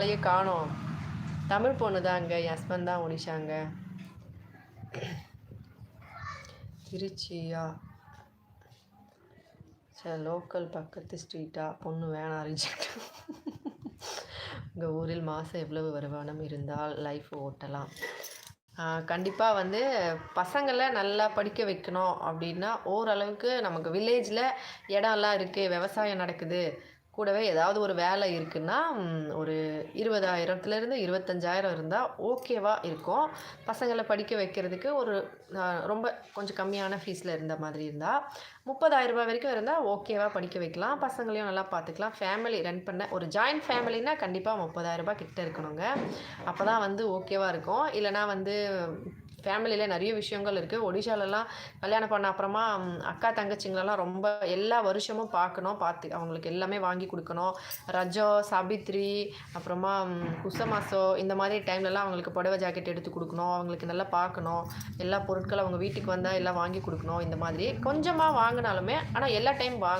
வேலையே காணோம். தமிழ் பொண்ணு தாங்க, என் ஹஸ்பண்ட் தான் ஒடிஷாங்க. திருச்சியா? சரி, லோக்கல் பக்கத்து ஸ்ட்ரீட்டா? பொண்ணு வேணாம், ரிஜெக்ட். உங்கள் ஊரில் மாதம் எவ்வளவு வருமானம் இருந்தால் லைஃப் ஓட்டலாம்? கண்டிப்பாக வந்து பசங்களை நல்லா படிக்க வைக்கணும் அப்படின்னா, ஓரளவுக்கு நமக்கு வில்லேஜில் இடம்லாம் இருக்குது, விவசாயம் நடக்குது, கூடவே ஏதாவது ஒரு வேலை இருக்குன்னா, ஒரு 20,000லேருந்து 25,000 இருந்தால் ஓகேவா இருக்கும். பசங்களை படிக்க வைக்கிறதுக்கு ஒரு ரொம்ப கொஞ்சம் கம்மியான ஃபீஸில் இருந்த மாதிரி இருந்தால், 30,000 வரைக்கும் இருந்தால் ஓகேவா படிக்க வைக்கலாம். பசங்களையும் நல்லா பார்த்துக்கலாம். ஃபேமிலி ரன் பண்ண ஒரு ஜாயின்ட் ஃபேமிலினா கண்டிப்பாக 30,000 கிட்ட இருக்கணுங்க. அப்போ தான் வந்து ஓகேவா இருக்கும். இல்லைனா வந்து ஃபேமிலியில் நிறைய விஷயங்கள் இருக்குது. ஒடிஷாலலாம் கல்யாணம் பண்ண அப்புறமா அக்கா தங்கச்சிங்களெல்லாம் ரொம்ப எல்லா வருஷமும் பார்த்து அவங்களுக்கு எல்லாமே வாங்கி கொடுக்கணும். ரஜம், சாபித்ரி, அப்புறமா குசமாசோ இந்த மாதிரி டைம்லலாம் அவங்களுக்கு புடவை ஜாக்கெட் எடுத்து கொடுக்கணும். அவங்களுக்கு நல்லா பார்க்கணும். எல்லா பொருட்களும் அவங்க வீட்டுக்கு வந்தால் எல்லாம் வாங்கி கொடுக்கணும். இந்த மாதிரி கொஞ்சமாக வாங்கினாலுமே, ஆனால் எல்லா டைம்